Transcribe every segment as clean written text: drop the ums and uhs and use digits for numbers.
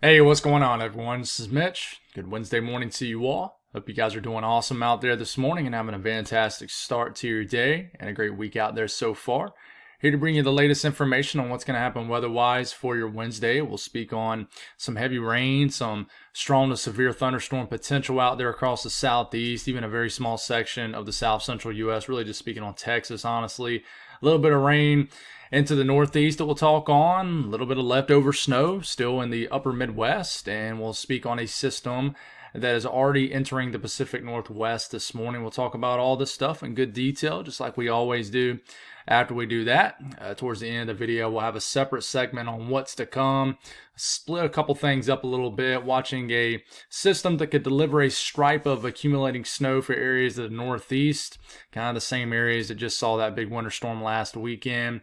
Hey, what's going on, everyone? This is Mitch. Good Wednesday morning to you all. Hope you guys are doing awesome out there this morning and having a fantastic start to your day and a great week out there so far. Here to bring you the latest information on what's going to happen weather-wise for your Wednesday. We'll speak on some heavy rain, some strong to severe thunderstorm potential out there across the southeast, even a very small section of the south central U.S., really just speaking on Texas, honestly. A little bit of rain into the northeast that we'll talk on, a little bit of leftover snow still in the upper Midwest, and we'll speak on a system that is already entering the Pacific Northwest this morning. We'll talk about all this stuff in good detail, just like we always do. After we do that, towards the end of the video, we'll have a separate segment on what's to come, split a couple things up a little bit, watching a system that could deliver a stripe of accumulating snow for areas of the Northeast, kind of the same areas that just saw that big winter storm last weekend.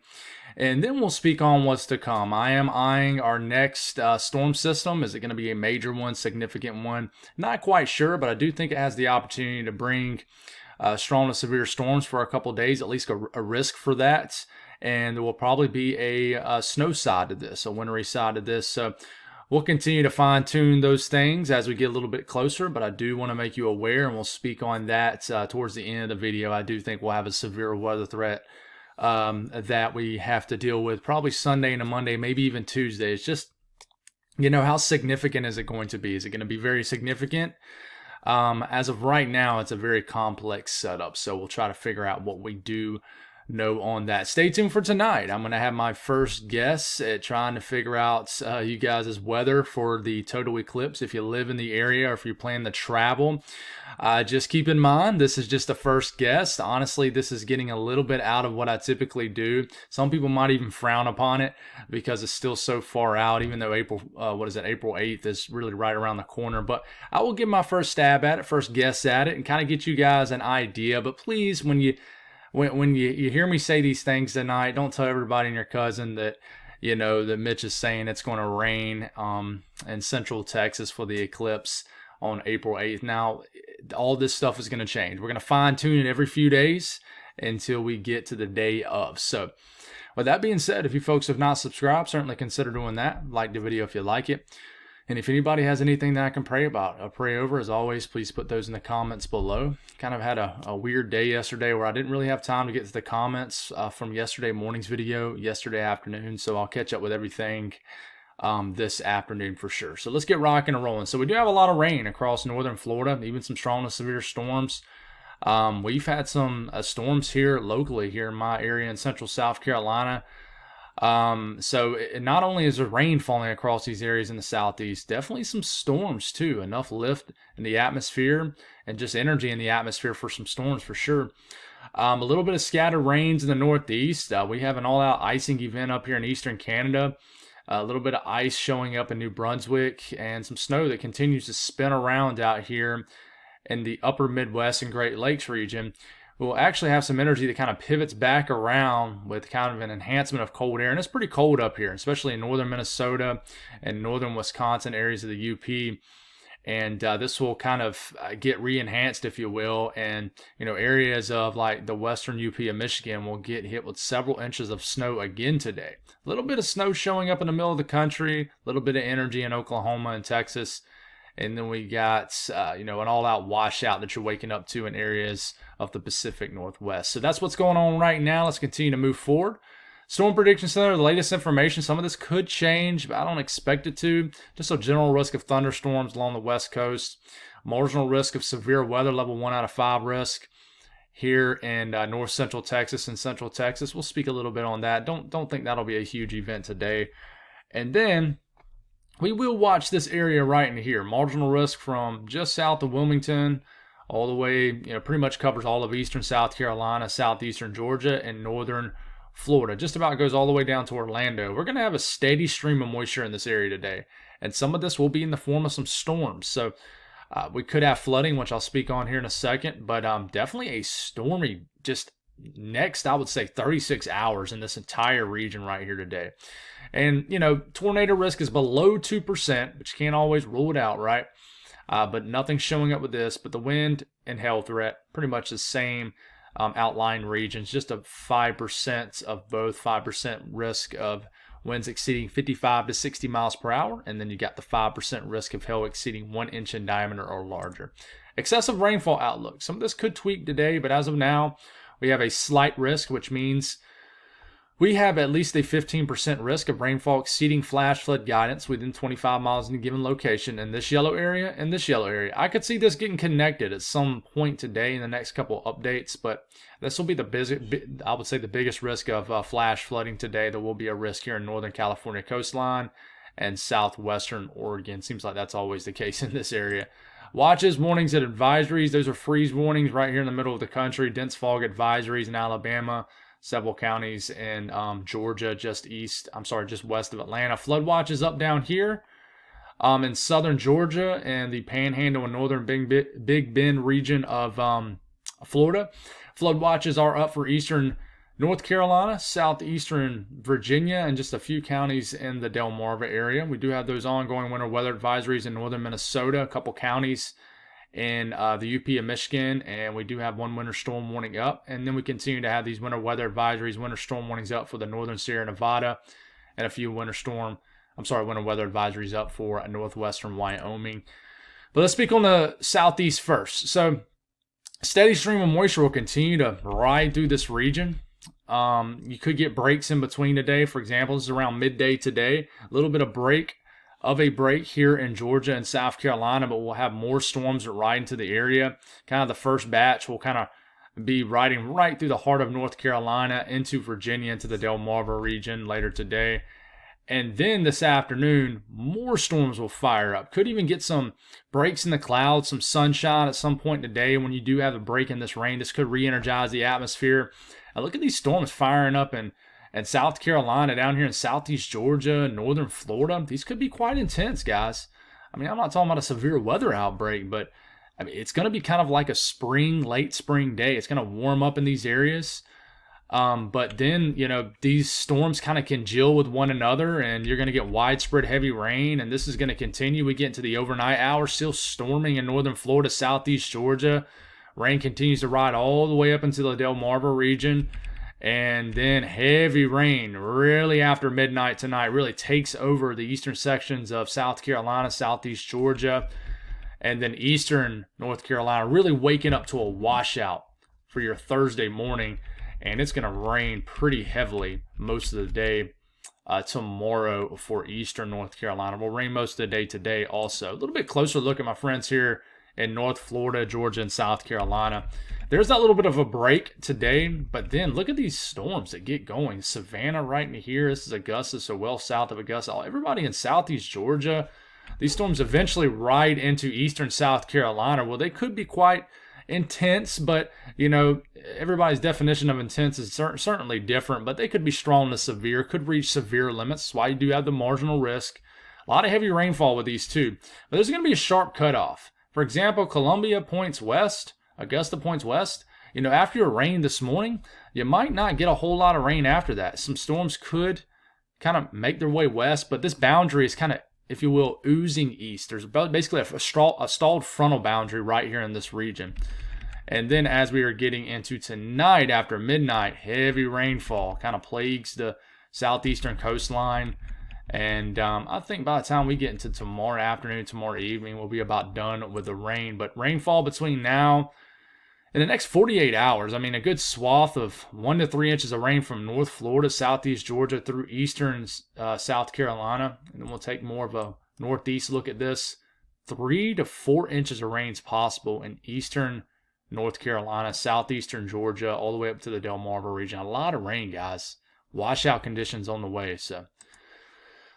And then we'll speak on what's to come. I am eyeing our next storm system. Is it going to be a major one, significant one? Not quite sure, but I do think it has the opportunity to bring strong to severe storms for a couple days, at least a risk for that. And there will probably be a snow side to this, a wintry side to this. So we'll continue to fine tune those things as we get a little bit closer, but I do want to make you aware, and we'll speak on that towards the end of the video. I do think we'll have a severe weather threat that we have to deal with probably Sunday and a Monday, maybe even Tuesday. It's just, how significant is it going to be? Is it going to be very significant? As of right now, it's a very complex setup, so we'll try to figure out what we do know on that. Stay tuned for tonight. I'm going to have my first guess at trying to figure out you guys' weather for the total eclipse. If you live in the area or if you plan to travel, just keep in mind, this is just a first guess. Honestly, this is getting a little bit out of what I typically do. Some people might even frown upon it because it's still so far out, even though April 8th is really right around the corner. But I will give my first stab at it, first guess at it, and kind of get you guys an idea. But please, when you hear me say these things tonight, don't tell everybody and your cousin that that Mitch is saying it's going to rain in central Texas for the eclipse on April 8th. Now, all this stuff is going to change. We're going to fine tune it every few days until we get to the day of. So with that being said, if you folks have not subscribed, certainly consider doing that. Like the video if you like it. And if anybody has anything that I can pray about, I'll pray over. As always, please put those in the comments below. Kind of had a weird day yesterday where I didn't really have time to get to the comments from yesterday morning's video, yesterday afternoon. So I'll catch up with everything this afternoon for sure. So let's get rocking and rolling. So we do have a lot of rain across northern Florida, even some strong to severe storms. We've had some storms here locally here in my area in central South Carolina. So not only is there rain falling across these areas in the southeast, definitely some storms too. Enough lift in the atmosphere and just energy in the atmosphere for some storms for sure. A little bit of scattered rains in the northeast. We have an all-out icing event up here in eastern Canada. A little bit of ice showing up in New Brunswick and some snow that continues to spin around out here in the upper Midwest and Great Lakes region. We'll actually have some energy that kind of pivots back around with kind of an enhancement of cold air. And it's pretty cold up here, especially in northern Minnesota and northern Wisconsin areas of the UP. And this will kind of get re-enhanced, if you will. And, areas of like the western UP of Michigan will get hit with several inches of snow again today. A little bit of snow showing up in the middle of the country, a little bit of energy in Oklahoma and Texas. And then we got, an all-out washout that you're waking up to in areas of the Pacific Northwest. So that's what's going on right now. Let's continue to move forward. Storm Prediction Center, the latest information. Some of this could change, but I don't expect it to. Just a general risk of thunderstorms along the West Coast. Marginal risk of severe weather, level 1 out of 5 risk here in north central Texas and central Texas. We'll speak a little bit on that. Don't think that'll be a huge event today. And then we will watch this area right in here. Marginal risk from just south of Wilmington all the way, pretty much covers all of eastern South Carolina, southeastern Georgia, and northern Florida. Just about goes all the way down to Orlando. We're going to have a steady stream of moisture in this area today. And some of this will be in the form of some storms. So we could have flooding, which I'll speak on here in a second. But definitely a stormy, just next, I would say 36 hours in this entire region right here today. And, tornado risk is below 2%, but you can't always rule it out, right? But nothing's showing up with this. But the wind and hail threat, pretty much the same outlying regions, just a 5% of both, 5% risk of winds exceeding 55 to 60 miles per hour, and then you got the 5% risk of hail exceeding 1 inch in diameter or larger. Excessive rainfall outlook. Some of this could tweak today, but as of now, we have a slight risk, which means we have at least a 15% risk of rainfall exceeding flash flood guidance within 25 miles in a given location in this yellow area and this yellow area. I could see this getting connected at some point today in the next couple updates, but this will be I would say the biggest risk of flash flooding today. There will be a risk here in Northern California coastline and southwestern Oregon. Seems like that's always the case in this area. Watches, warnings, and advisories. Those are freeze warnings right here in the middle of the country. Dense fog advisories in Alabama. Several counties in Georgia, just west of Atlanta. Flood watches up down here in southern Georgia and the Panhandle and northern Big Bend region of Florida. Flood watches are up for eastern North Carolina, southeastern Virginia, and just a few counties in the Delmarva area. We do have those ongoing winter weather advisories in northern Minnesota, a couple counties in the UP of Michigan, and we do have one winter storm warning up. And then we continue to have these winter weather advisories, winter storm warnings up for the northern Sierra Nevada, and a few winter weather advisories up for northwestern Wyoming. But let's speak on the southeast first. So, steady stream of moisture will continue to ride through this region. You could get breaks in between today. For example, this is around midday today. A little bit of a break here in Georgia and South Carolina, but we'll have more storms that ride into the area. Kind of the first batch will kind of be riding right through the heart of North Carolina into Virginia, into the Delmarva region later today. And then this afternoon, more storms will fire up. Could even get some breaks in the clouds, some sunshine at some point today. When you do have a break in this rain, this could re-energize the atmosphere. And look at these storms firing up in South Carolina, down here in southeast Georgia, northern Florida. These could be quite intense, guys. I mean, I'm not talking about a severe weather outbreak, but I mean, it's going to be kind of like a late spring day. It's going to warm up in these areas. But then, these storms kind of congeal with one another, and you're going to get widespread heavy rain, and this is going to continue. We get into the overnight hours, still storming in northern Florida, southeast Georgia. Rain continues to ride all the way up into the Delmarva region. And then heavy rain really after midnight tonight really takes over the eastern sections of South Carolina, southeast Georgia, and then eastern North Carolina, really waking up to a washout for your Thursday morning. And it's going to rain pretty heavily most of the day tomorrow for eastern North Carolina. Will rain most of the day today also. A little bit closer look at my friends here in North Florida, Georgia, and South Carolina. There's that little bit of a break today, but then look at these storms that get going. Savannah right in here. This is Augusta, so well south of Augusta. Everybody in southeast Georgia. These storms eventually ride into eastern South Carolina. Well, they could be quite intense, but, everybody's definition of intense is certainly different, but they could be strong to severe, could reach severe limits. That's why you do have the marginal risk. A lot of heavy rainfall with these too. But there's going to be a sharp cutoff. For example, Columbia points west, Augusta points west. After your rain this morning, you might not get a whole lot of rain after that. Some storms could kind of make their way west, but this boundary is kind of, if you will, oozing east. There's basically a stalled frontal boundary right here in this region. And then as we are getting into tonight after midnight, heavy rainfall kind of plagues the southeastern coastline. And I think by the time we get into tomorrow afternoon, tomorrow evening, we'll be about done with the rain. But rainfall between now and the next 48 hours, I mean, a good swath of 1 to 3 inches of rain from North Florida, southeast Georgia, through eastern South Carolina. And then we'll take more of a northeast look at this. 3 to 4 inches of rain is possible in eastern North Carolina, southeastern Georgia, all the way up to the Delmarva region. A lot of rain, guys. Washout conditions on the way, so.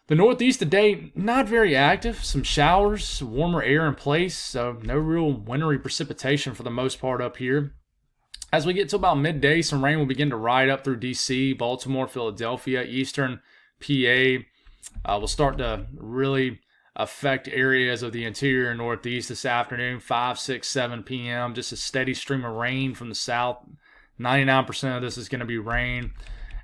The northeast today, not very active. Some showers, warmer air in place, so no real wintry precipitation for the most part up here. As we get to about midday, some rain will begin to ride up through D.C., Baltimore, Philadelphia, eastern PA. Will start to really affect areas of the interior northeast this afternoon, 5, 6, 7 p.m. Just a steady stream of rain from the south. 99% of this is going to be rain.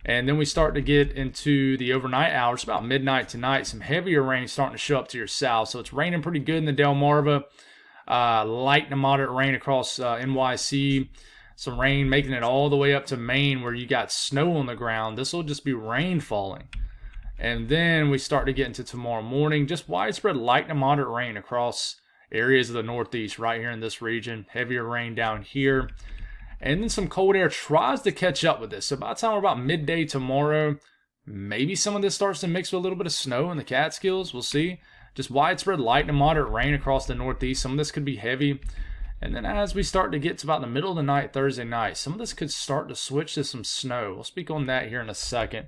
And then we start to get into the overnight hours, about midnight tonight. Some heavier rain starting to show up to your south. So it's raining pretty good in the Delmarva. Light to moderate rain across NYC. Some rain making it all the way up to Maine where you got snow on the ground. This will just be rain falling. And then we start to get into tomorrow morning, just widespread light to moderate rain across areas of the Northeast right here in this region. Heavier rain down here. And then some cold air tries to catch up with this. So by the time we're about midday tomorrow, maybe some of this starts to mix with a little bit of snow in the Catskills. We'll see. Just widespread light to moderate rain across the Northeast. Some of this could be heavy. And then as we start to get to about the middle of the night, Thursday night, some of this could start to switch to some snow. We'll speak on that here in a second.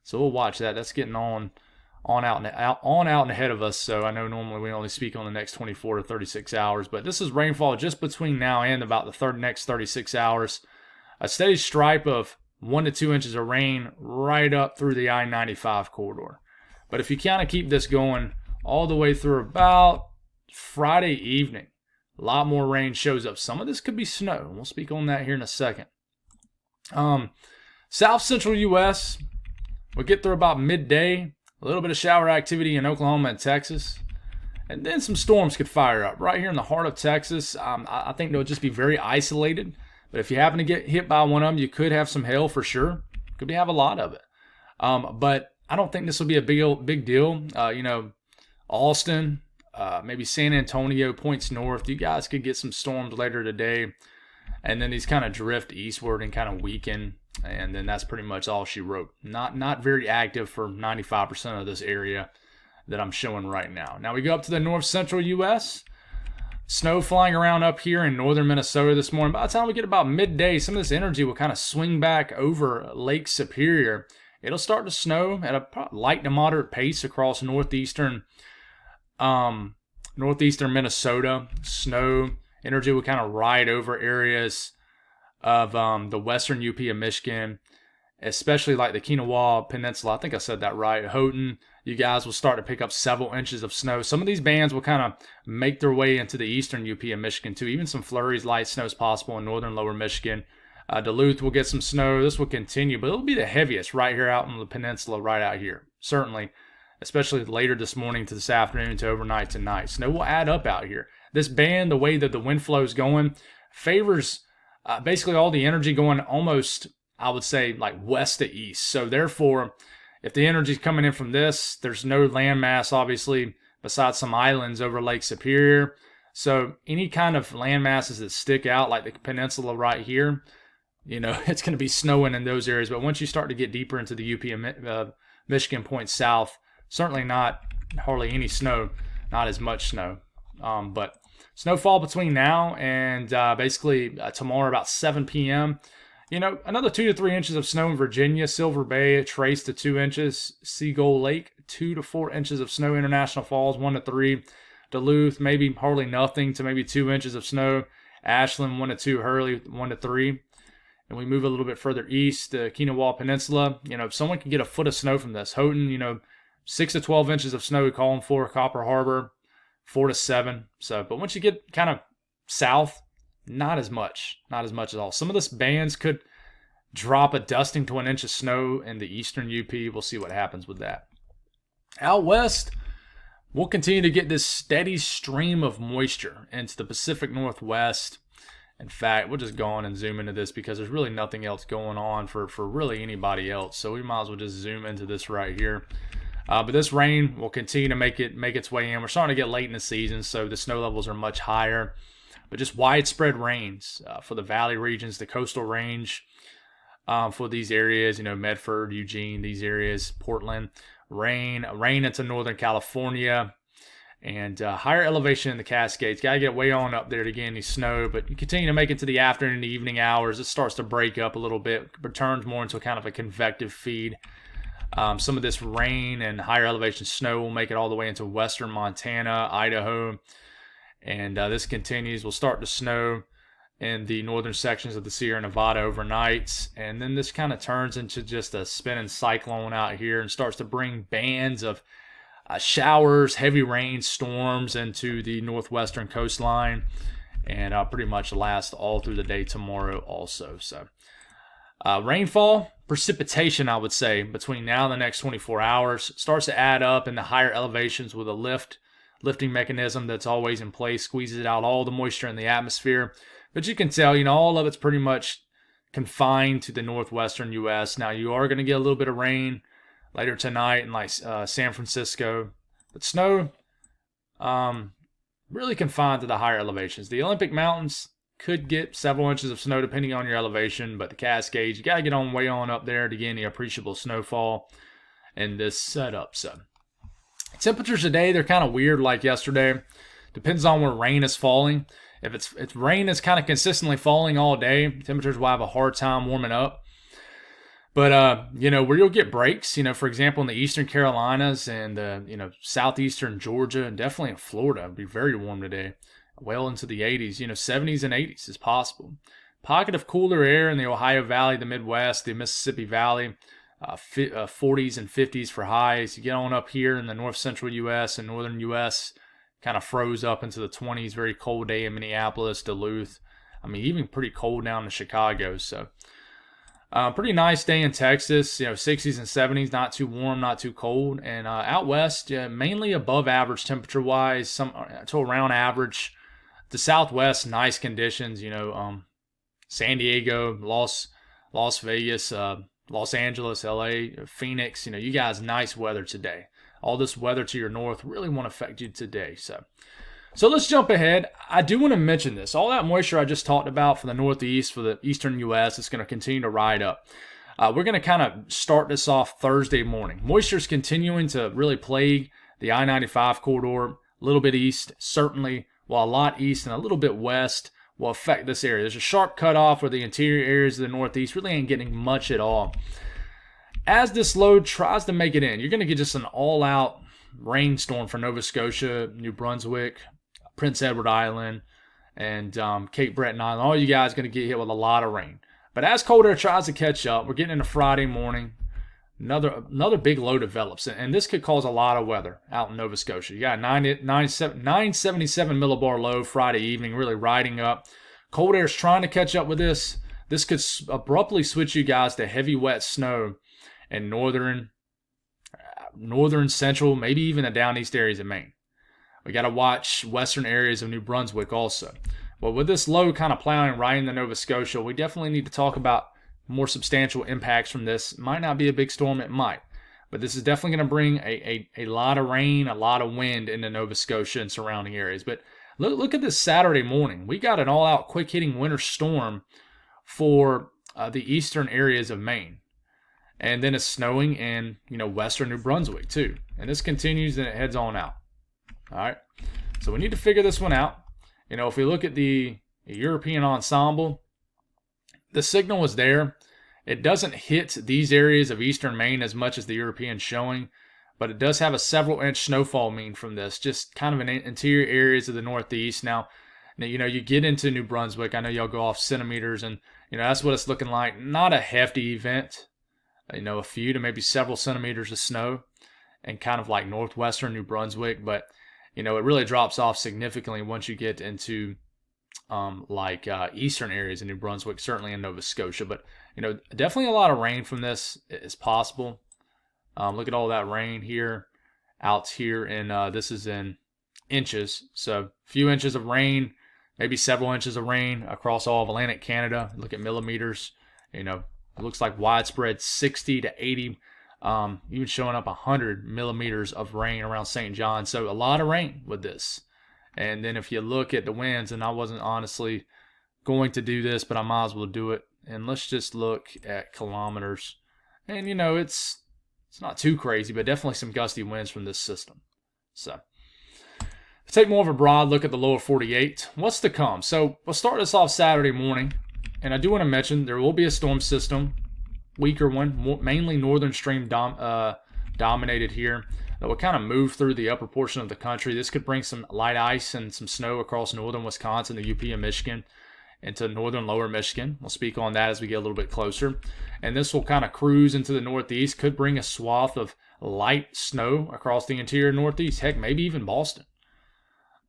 So we'll watch that. That's getting on out and ahead of us. So I know normally we only speak on the next 24 to 36 hours, but this is rainfall just between now and about the next 36 hours. A steady stripe of 1 to 2 inches of rain right up through the I-95 corridor. But if you kind of keep this going all the way through about Friday evening, a lot more rain shows up. Some of this could be snow. We'll speak on that here in a second. South Central U.S., we'll get through about midday. A little bit of shower activity in Oklahoma and Texas. And then some storms could fire up right here in the heart of Texas. I think they'll just be very isolated. But if you happen to get hit by one of them, you could have some hail for sure. Could have a lot of it. But I don't think this will be a big deal. Austin, maybe San Antonio, points north. You guys could get some storms later today. And then these kind of drift eastward and kind of weaken. And then that's pretty much all she wrote. Not very active for 95% of this area that I'm showing right now. Now we go up to the north central U.S. Snow flying around up here in northern Minnesota this morning. By the time we get about midday, some of this energy will kind of swing back over Lake Superior. It'll start to snow at a light to moderate pace across northeastern Minnesota. Snow energy will kind of ride over areas of the western UP of Michigan, especially like the Kinawa Peninsula. I think I said that right. Houghton, you guys will start to pick up several inches of snow. Some of these bands will kind of make their way into the eastern UP of Michigan too. Even some flurries, light snow is possible in northern lower Michigan. Duluth will get some snow. This will continue, but it'll be the heaviest right here out in the peninsula, right out here. Certainly, especially later this morning to this afternoon to overnight tonight. Snow will add up out here. This band, the way that the wind flow is going, favors basically all the energy going almost, I would say, like west to east. So therefore, if the energy is coming in from this, there's no landmass, obviously, besides some islands over Lake Superior. So any kind of land masses that stick out, like the peninsula right here, it's going to be snowing in those areas. But once you start to get deeper into the UP of Michigan point south, certainly not hardly any snow, not as much snow. But snowfall between now and basically tomorrow about 7 p.m. Another 2 to 3 inches of snow in Virginia. Silver Bay, Trace to 2 inches. Seagull Lake, 2 to 4 inches of snow. International Falls, 1 to 3. Duluth, maybe hardly nothing to maybe 2 inches of snow. Ashland, 1 to 2. Hurley, 1 to 3. And we move a little bit further east, the Kinawa Peninsula. Someone can get a foot of snow from this. Houghton, 6 to 12 inches of snow, calling for Copper Harbor, 4 to 7. So, but once you get kind of south, not as much at all. Some of this bands could drop a dusting to 1 inch of snow in the eastern UP. We'll see what happens with that. Out west, we'll continue to get this steady stream of moisture into the Pacific Northwest. In fact, we'll just go on and zoom into this because there's really nothing else going on for really anybody else. So we might as well just zoom into this right here. But this rain will continue to make its way in. We're starting to get late in the season, so the snow levels are much higher. But just widespread rains for the valley regions, the coastal range for these areas, Medford, Eugene, these areas, Portland. Rain into Northern California. And higher elevation in the Cascades. Got to get way on up there to get any snow, but you continue to make it to the afternoon and the evening hours. It starts to break up a little bit, returns more into a kind of a convective feed. Some of this rain and higher elevation snow will make it all the way into western Montana, Idaho. And this continues. We'll start to snow in the northern sections of the Sierra Nevada overnight. And then this kind of turns into just a spinning cyclone out here and starts to bring bands of showers, heavy rain, storms into the northwestern coastline, and pretty much last all through the day tomorrow also. So rainfall, precipitation, I would say, between now and the next 24 hours starts to add up in the higher elevations with a lifting mechanism that's always in place, squeezes out all the moisture in the atmosphere. But you can tell, all of it's pretty much confined to the northwestern U.S. Now, you are going to get a little bit of rain later tonight in like San Francisco. But snow really confined to the higher elevations. The Olympic Mountains could get several inches of snow depending on your elevation, but the Cascades, you got to get on way on up there to get any appreciable snowfall in this setup. So temperatures today, they're kind of weird like yesterday. Depends on where rain is falling. If rain is kind of consistently falling all day, temperatures will have a hard time warming up. But, where you'll get breaks, for example, in the eastern Carolinas and, southeastern Georgia and definitely in Florida, it'll be very warm today, well into the 80s, 70s and 80s is possible. Pocket of cooler air in the Ohio Valley, the Midwest, the Mississippi Valley, 40s and 50s for highs. You get on up here in the north central U.S. and northern U.S., kind of froze up into the 20s, very cold day in Minneapolis, Duluth. Even pretty cold down in Chicago, so... pretty nice day in Texas, 60s and 70s, not too warm, not too cold. And out west, mainly above average temperature-wise, some to around average. The Southwest, nice conditions, San Diego, Las Vegas, Los Angeles, LA, Phoenix, you guys, nice weather today. All this weather to your north really won't affect you today, So let's jump ahead. I do want to mention this. All that moisture I just talked about for the Northeast, for the eastern U.S., is going to continue to ride up. We're going to kind of start this off Thursday morning. Moisture is continuing to really plague the I-95 corridor, a little bit east, certainly, while a lot east and a little bit west will affect this area. There's a sharp cutoff where the interior areas of the Northeast really ain't getting much at all. As this load tries to make it in, you're going to get just an all-out rainstorm for Nova Scotia, New Brunswick, Prince Edward Island, and Cape Breton Island. All you guys are going to get hit with a lot of rain. But as cold air tries to catch up, we're getting into Friday morning. Another big low develops, and this could cause a lot of weather out in Nova Scotia. You got 977 millibar low Friday evening, really riding up. Cold air is trying to catch up with this. This could abruptly switch you guys to heavy, wet snow in northern, central, maybe even the down east areas of Maine. We got to watch western areas of New Brunswick also. But with this low kind of plowing right into Nova Scotia, we definitely need to talk about more substantial impacts from this. It might not be a big storm, it might. But this is definitely going to bring a lot of rain, a lot of wind into Nova Scotia and surrounding areas. But look at this Saturday morning. We got an all-out quick-hitting winter storm for the eastern areas of Maine. And then it's snowing in, western New Brunswick too. And this continues and it heads on out. All right, so we need to figure this one out. If we look at the European ensemble, the signal was there. It doesn't hit these areas of eastern Maine as much as the European showing, but it does have a several-inch snowfall mean from this, just kind of in interior areas of the Northeast. Now, you get into New Brunswick. I know y'all go off centimeters, and, that's what it's looking like. Not a hefty event, a few to maybe several centimeters of snow, and kind of like northwestern New Brunswick, but it really drops off significantly once you get into eastern areas in New Brunswick, certainly in Nova Scotia. But, definitely a lot of rain from this is possible. Look at all that rain here, out here, and this is in inches. So a few inches of rain, maybe several inches of rain across all of Atlantic Canada. Look at millimeters. It looks like widespread 60 to 80 even showing up 100 millimeters of rain around St. John. So a lot of rain with this. And then if you look at the winds, and I wasn't honestly going to do this, but I might as well do it. And let's just look at kilometers. And, it's not too crazy, but definitely some gusty winds from this system. So let's take more of a broad look at the lower 48. What's to come? So we'll start this off Saturday morning. And I do want to mention there will be a storm system. Weaker one, mainly northern stream dominated here, that will kind of move through the upper portion of the country. This could bring some light ice and some snow across northern Wisconsin, the UP and Michigan, into northern lower Michigan. We'll speak on that as we get a little bit closer. And this will kind of cruise into the northeast, could bring a swath of light snow across the interior northeast, heck, maybe even Boston.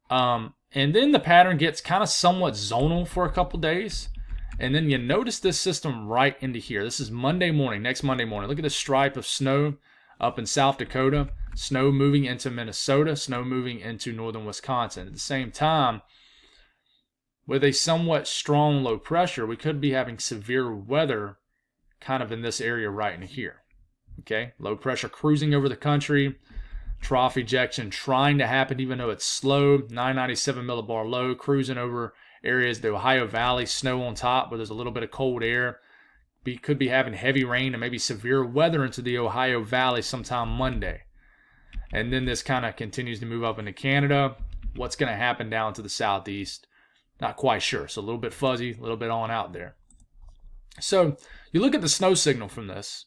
And then the pattern gets kind of somewhat zonal for a couple days. And then you notice this system right into here. This is Monday morning, next Monday morning. Look at this stripe of snow up in South Dakota, snow moving into Minnesota, snow moving into northern Wisconsin. At the same time, with a somewhat strong low pressure, we could be having severe weather kind of in this area right in here. Okay, low pressure cruising over the country. Trough ejection trying to happen even though it's slow. 997 millibar low, cruising over areas, the Ohio Valley, snow on top where there's a little bit of cold air. Could be having heavy rain and maybe severe weather into the Ohio Valley sometime Monday. And then this kind of continues to move up into Canada. What's going to happen down to the southeast? Not quite sure. So a little bit fuzzy, a little bit on out there. So you look at the snow signal from this,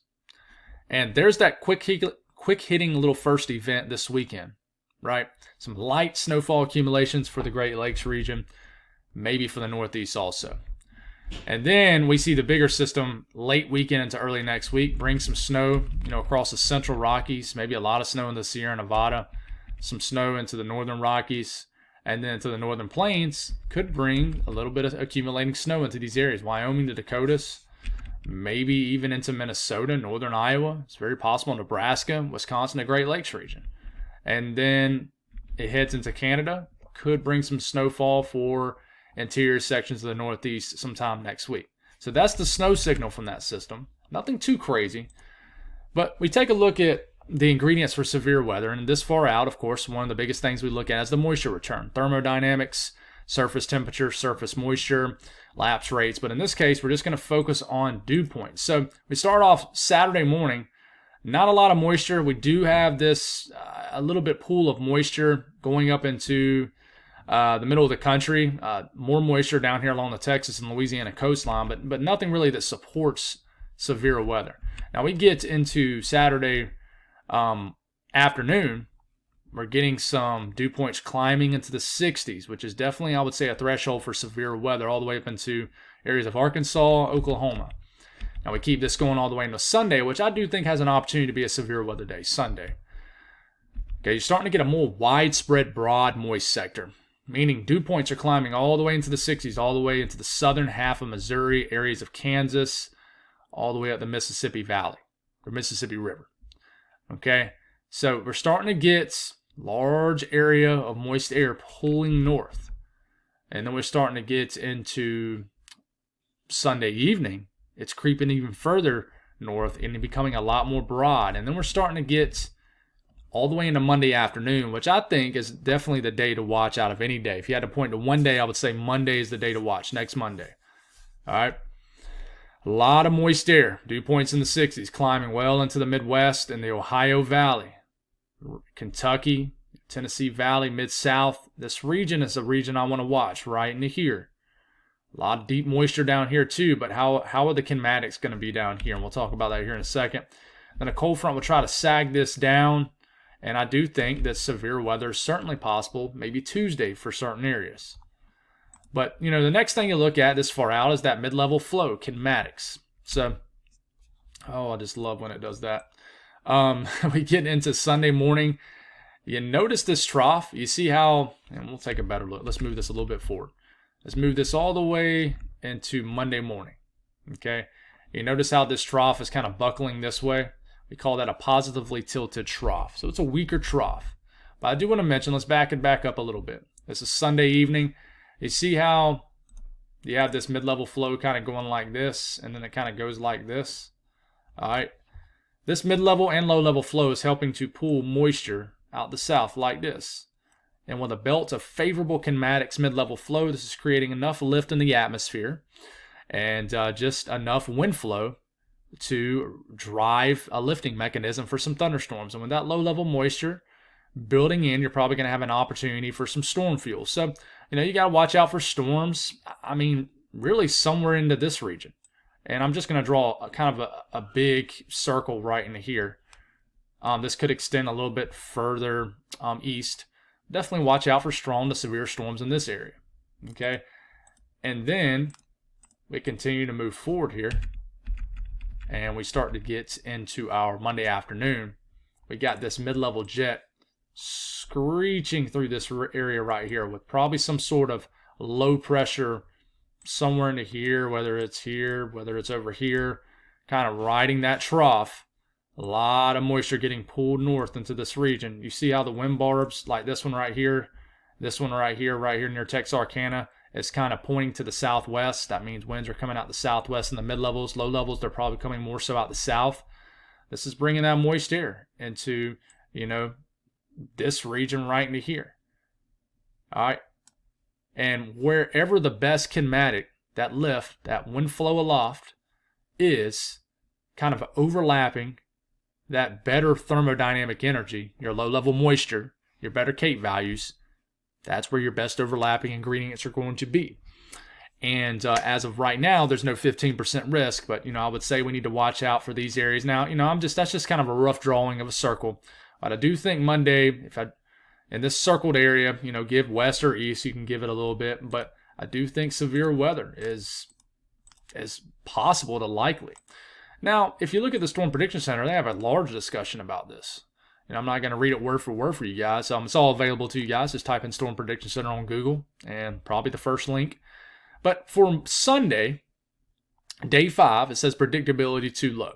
and there's that quick hitting little first event this weekend, right? Some light snowfall accumulations for the Great Lakes region, maybe for the Northeast also. And then we see the bigger system late weekend into early next week bring some snow, across the central Rockies, maybe a lot of snow in the Sierra Nevada, some snow into the northern Rockies, and then to the northern plains could bring a little bit of accumulating snow into these areas. Wyoming, the Dakotas, maybe even into Minnesota, northern Iowa. It's very possible Nebraska, Wisconsin, the Great Lakes region. And then it heads into Canada, could bring some snowfall for interior sections of the Northeast sometime next week. So that's the snow signal from that system. Nothing too crazy. But we take a look at the ingredients for severe weather, and this far out, of course, one of the biggest things we look at is the moisture return. Thermodynamics, surface temperature, surface moisture, lapse rates. But in this case, we're just going to focus on dew points. So we start off Saturday morning. Not a lot of moisture. We do have this a little bit pool of moisture going up into the middle of the country. More moisture down here along the Texas and Louisiana coastline, but nothing really that supports severe weather. Now we get into Saturday afternoon. We're getting some dew points climbing into the 60s, which is definitely, I would say, a threshold for severe weather all the way up into areas of Arkansas, Oklahoma. Now we keep this going all the way into Sunday, which I do think has an opportunity to be a severe weather day, Sunday. Okay, you're starting to get a more widespread, broad, moist sector, meaning dew points are climbing all the way into the 60s, all the way into the southern half of Missouri, areas of Kansas, all the way up the Mississippi Valley, or Mississippi River. Okay, so we're starting to get large area of moist air pulling north. And then we're starting to get into Sunday evening. It's creeping even further north and becoming a lot more broad. And then we're starting to get all the way into Monday afternoon, which I think is definitely the day to watch out of any day. If you had to point to one day, I would say Monday is the day to watch, next Monday. All right. A lot of moist air, dew points in the 60s, climbing well into the Midwest and the Ohio Valley, Kentucky, Tennessee Valley, Mid-South. This region is a region I want to watch right into here. A lot of deep moisture down here too, but how are the kinematics going to be down here? And we'll talk about that here in a second. Then a cold front will try to sag this down, and I do think that severe weather is certainly possible, maybe Tuesday for certain areas. But, the next thing you look at this far out is that mid-level flow, kinematics. So, I just love when it does that. We get into Sunday morning. You notice this trough. You see how, and we'll take a better look. Let's move this a little bit forward. Let's move this all the way into Monday morning. Okay. You notice how this trough is kind of buckling this way. We call that a positively tilted trough. So it's a weaker trough. But I do want to mention, let's back up a little bit. This is Sunday evening. You see how you have this mid-level flow kind of going like this, and then it kind of goes like this. All right. This mid-level and low-level flow is helping to pull moisture out the south like this. And with a belt of favorable kinematics mid-level flow, this is creating enough lift in the atmosphere and just enough wind flow to drive a lifting mechanism for some thunderstorms. And with that low-level moisture building in, you're probably going to have an opportunity for some storm fuel. So, you got to watch out for storms. I mean, really somewhere into this region. And I'm just going to draw a big circle right into here. This could extend a little bit further east. Definitely watch out for strong to severe storms in this area. Okay. And then we continue to move forward here. And we start to get into our Monday afternoon. We got this mid-level jet screeching through this area right here with probably some sort of low pressure somewhere into here, whether it's over here, kind of riding that trough. A lot of moisture getting pulled north into this region. You see how the wind barbs, like this one right here near Texarkana, is kind of pointing to the southwest. That means winds are coming out the southwest in the mid-levels. Low levels, they're probably coming more so out the south. This is bringing that moist air into, this region right into here. All right. And wherever the best kinematic, that lift, that wind flow aloft, is kind of overlapping that better thermodynamic energy, your low-level moisture, your better Kate values, that's where your best overlapping ingredients are going to be. And as of right now, there's no 15% risk, but, I would say we need to watch out for these areas. Now, that's just kind of a rough drawing of a circle. But I do think Monday, in this circled area, give west or east, you can give it a little bit, but I do think severe weather is possible to likely. Now, if you look at the Storm Prediction Center, they have a large discussion about this. I'm not going to read it word for word for you guys. It's all available to you guys. Just type in Storm Prediction Center on Google and probably the first link. But for Sunday, day 5, it says predictability too low.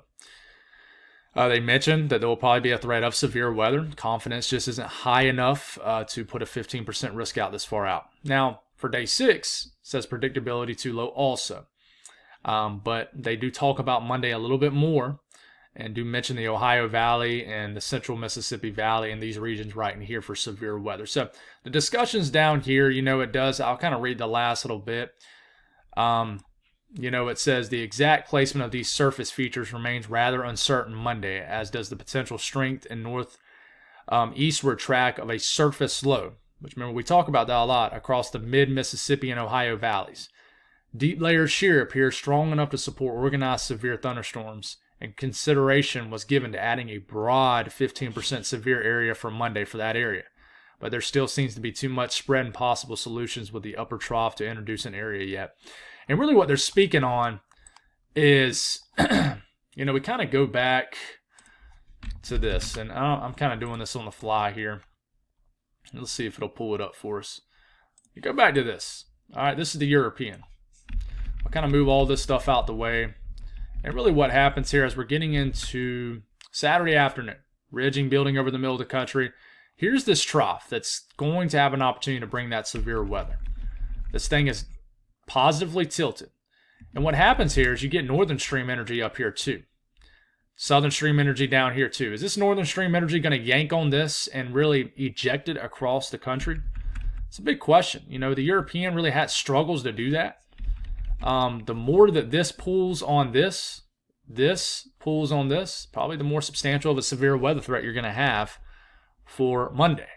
They mentioned that there will probably be a threat of severe weather. Confidence just isn't high enough to put a 15% risk out this far out. Now, for day 6, it says predictability too low also. But they do talk about Monday a little bit more and do mention the Ohio Valley and the central Mississippi Valley and these regions right in here for severe weather. So the discussion's down here, it does. I'll kind of read the last little bit. It says the exact placement of these surface features remains rather uncertain Monday, as does the potential strength and eastward track of a surface low, which remember we talk about that a lot, across the mid-Mississippi and Ohio valleys. Deep layer shear appears strong enough to support organized severe thunderstorms, and consideration was given to adding a broad 15% severe area for Monday for that area. But there still seems to be too much spread and possible solutions with the upper trough to introduce an area yet. And really what they're speaking on is, we kind of go back to this, and I'm kind of doing this on the fly here. Let's see if it'll pull it up for us. You go back to this. All right, this is the European. I'll kind of move all this stuff out the way. And really what happens here is we're getting into Saturday afternoon, ridging building over the middle of the country. Here's this trough that's going to have an opportunity to bring that severe weather. This thing is positively tilted. And what happens here is you get northern stream energy up here too. Southern stream energy down here too. Is this northern stream energy going to yank on this and really eject it across the country? It's a big question. The European really struggles to do that. The more that this pulls on this pulls on this, probably the more substantial of a severe weather threat you're going to have for Monday.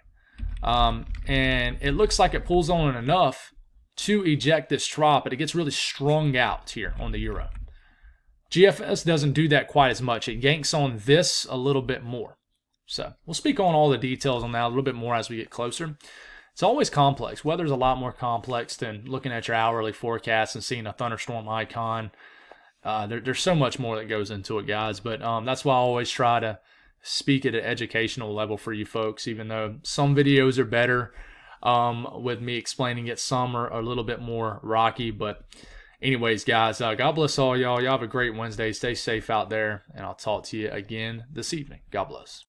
And it looks like it pulls on enough to eject this trough, but it gets really strung out here on the Euro. GFS doesn't do that quite as much. It yanks on this a little bit more. So we'll speak on all the details on that a little bit more as we get closer. It's always complex. Weather's a lot more complex than looking at your hourly forecast and seeing a thunderstorm icon. There's so much more that goes into it, guys. But that's why I always try to speak at an educational level for you folks, even though some videos are better with me explaining it. Some are a little bit more rocky. But anyways, guys, God bless all y'all. Y'all have a great Wednesday. Stay safe out there, and I'll talk to you again this evening. God bless.